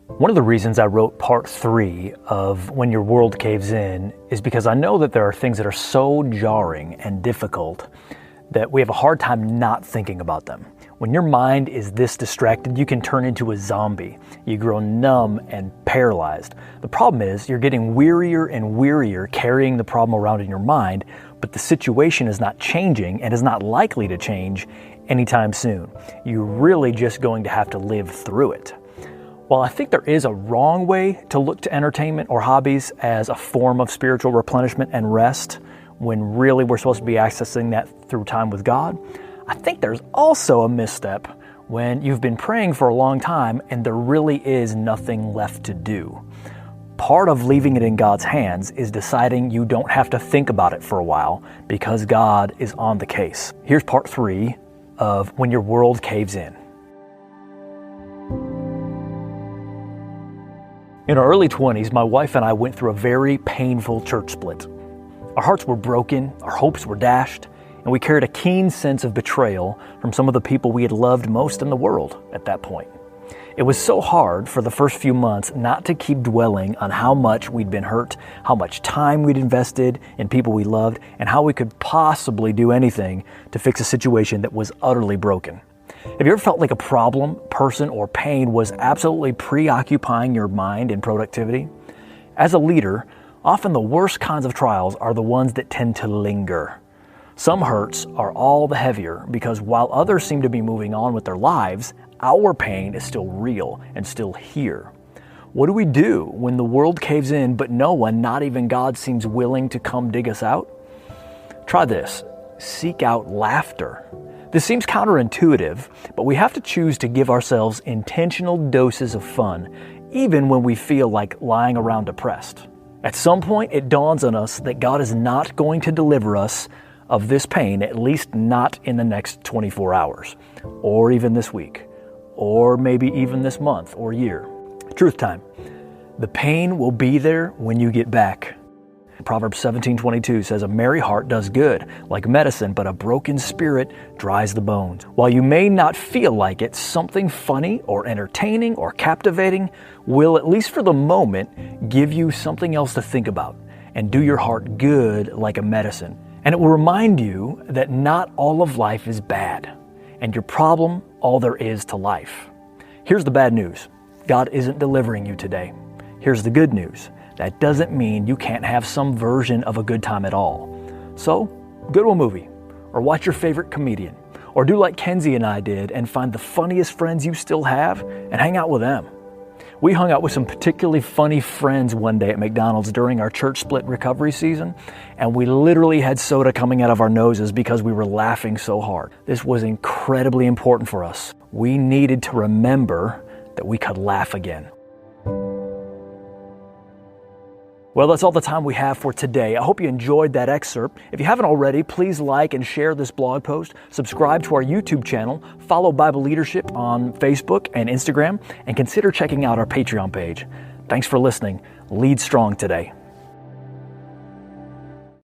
One of the reasons I wrote part 3 of When Your World Caves In is because I know that there are things that are so jarring and difficult that we have a hard time not thinking about them. When your mind is this distracted, you can turn into a zombie. You grow numb and paralyzed. The problem is you're getting wearier and wearier carrying the problem around in your mind, but the situation is not changing and is not likely to change anytime soon. You're really just going to have to live through it. While I think there is a wrong way to look to entertainment or hobbies as a form of spiritual replenishment and rest, when really we're supposed to be accessing that through time with God, I think there's also a misstep when you've been praying for a long time and there really is nothing left to do. Part of leaving it in God's hands is deciding you don't have to think about it for a while because God is on the case. Here's part 3 of When Your World Caves In. In our early 20s, my wife and I went through a very painful church split. Our hearts were broken, our hopes were dashed, and we carried a keen sense of betrayal from some of the people we had loved most in the world at that point. It was so hard for the first few months not to keep dwelling on how much we'd been hurt, how much time we'd invested in people we loved, and how we could possibly do anything to fix a situation that was utterly broken. Have you ever felt like a problem, person, or pain was absolutely preoccupying your mind and productivity? As a leader, often the worst kinds of trials are the ones that tend to linger. Some hurts are all the heavier because while others seem to be moving on with their lives, our pain is still real and still here. What do we do when the world caves in but no one, not even God, seems willing to come dig us out? Try this. Seek out laughter. This seems counterintuitive, but we have to choose to give ourselves intentional doses of fun, even when we feel like lying around depressed. At some point, it dawns on us that God is not going to deliver us of this pain, at least not in the next 24 hours, or even this week, or maybe even this month or year. Truth time. The pain will be there when you get back. Proverbs 17:22 says, "A merry heart does good, like medicine, but a broken spirit dries the bones." While you may not feel like it, something funny or entertaining or captivating will, at least for the moment, give you something else to think about and do your heart good like a medicine. And it will remind you that not all of life is bad, and your problem, all there is to life. Here's the bad news. God isn't delivering you today. Here's the good news. That doesn't mean you can't have some version of a good time at all. So, go to a movie, or watch your favorite comedian, or do like Kenzie and I did and find the funniest friends you still have and hang out with them. We hung out with some particularly funny friends one day at McDonald's during our church split recovery season, and we literally had soda coming out of our noses because we were laughing so hard. This was incredibly important for us. We needed to remember that we could laugh again. Well, that's all the time we have for today. I hope you enjoyed that excerpt. If you haven't already, please like and share this blog post, subscribe to our YouTube channel, follow Bible Leadership on Facebook and Instagram, and consider checking out our Patreon page. Thanks for listening. Lead strong today.